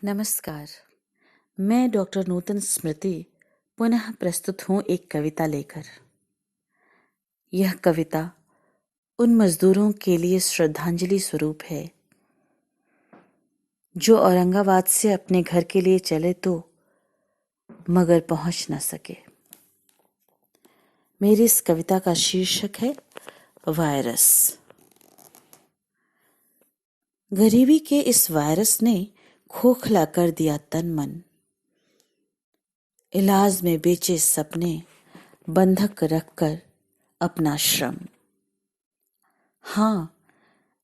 नमस्कार। मैं डॉक्टर नूतन स्मृति पुनः प्रस्तुत हूँ एक कविता लेकर। यह कविता उन मजदूरों के लिए श्रद्धांजलि स्वरूप है जो औरंगाबाद से अपने घर के लिए चले तो मगर पहुंच न सके। मेरी इस कविता का शीर्षक है वायरस। गरीबी के इस वायरस ने खोखला कर दिया तन मन, इलाज में बेचे सपने बंधक रखकर अपना श्रम। हाँ,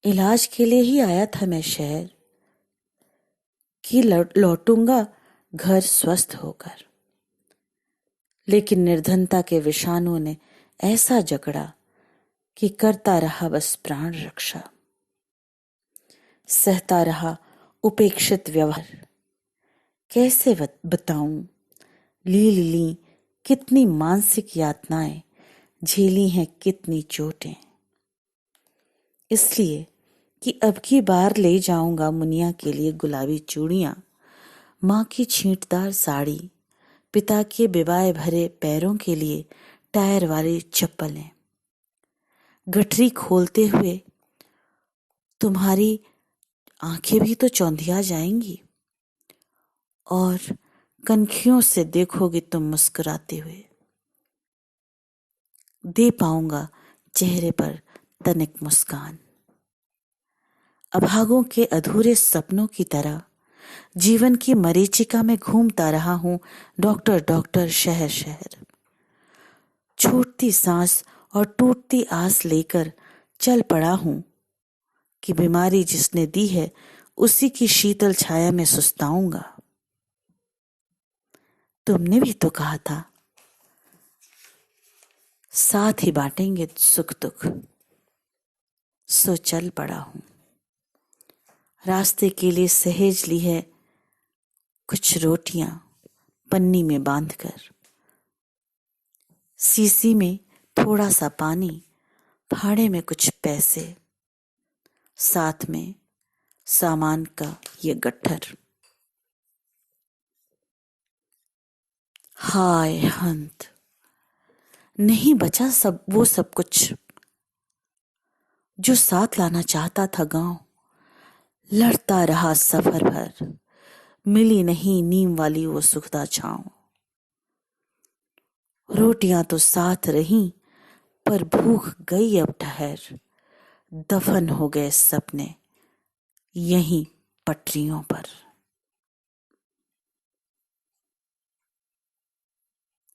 इलाज के लिए ही आया था मैं शहर कि लौटूंगा घर स्वस्थ होकर, लेकिन निर्धनता के विषाणु ने ऐसा जकड़ा कि करता रहा बस प्राण रक्षा। सहता रहा उपेक्षित व्यवहार, कैसे बताऊं ली कितनी मानसिक यातनाएं, झेली हैं कितनी चोटें। इसलिए कि अब की बार ले जाऊंगा मुनिया के लिए गुलाबी चूड़ियां, माँ की छींटदार साड़ी, पिता के बिबाए भरे पैरों के लिए टायर वाली चप्पलें। गठरी खोलते हुए तुम्हारी आंखें भी तो चौंधिया जाएंगी और कनखियों से देखोगे तुम मुस्कुराते हुए। दे पाऊंगा चेहरे पर तनिक मुस्कान। अभागों के अधूरे सपनों की तरह जीवन की मरीचिका में घूमता रहा हूं डॉक्टर शहर शहर। छूटती सांस और टूटती आस लेकर चल पड़ा हूं कि बीमारी जिसने दी है उसी की शीतल छाया में सुस्ताऊंगा। तुमने भी तो कहा था साथ ही बांटेंगे सुख दुख, सो चल पड़ा हूं। रास्ते के लिए सहेज ली है कुछ रोटियां पन्नी में बांधकर, सीसी में थोड़ा सा पानी, फाड़े में कुछ पैसे, साथ में सामान का ये गट्ठर। हाय हंत, नहीं बचा वो सब कुछ जो साथ लाना चाहता था गांव। लड़ता रहा सफर भर, मिली नहीं नीम वाली वो सुखदा छांव। रोटियां तो साथ रहीं पर भूख गई अब ठहर, दफन हो गए सपने यहीं पटरियों पर।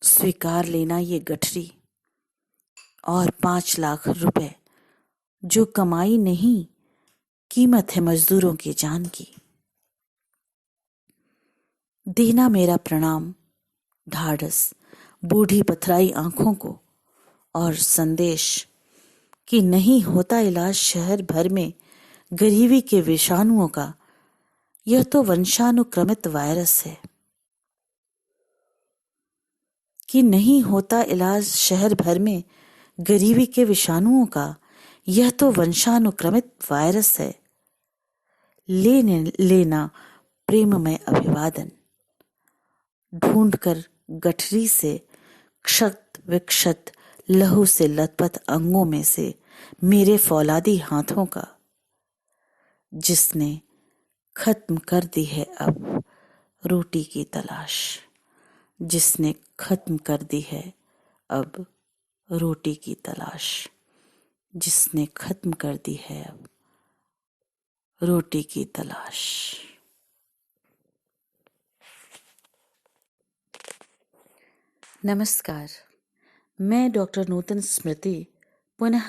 स्वीकार लेना ये गठरी और 5 लाख रुपए जो कमाई नहीं, कीमत है मजदूरों की जान की। देना मेरा प्रणाम ढाढ़स बूढ़ी पथराई आंखों को और संदेश कि नहीं होता इलाज शहर भर में गरीबी के विषाणुओं का, यह तो वंशानुक्रमित वायरस है। कि नहीं होता इलाज शहर भर में गरीबी के विषाणुओं का, यह तो वंशानुक्रमित वायरस है। लेना प्रेममय अभिवादन, ढूंढकर गठरी से क्षत विक्षत लहू से लथपथ अंगों में से मेरे फौलादी हाथों का, जिसने खत्म कर दी है अब रोटी की तलाश, जिसने खत्म कर दी है अब रोटी की तलाश, जिसने खत्म कर दी है अब रोटी की तलाश। नमस्कार। मैं डॉक्टर नूतन स्मृति पुनः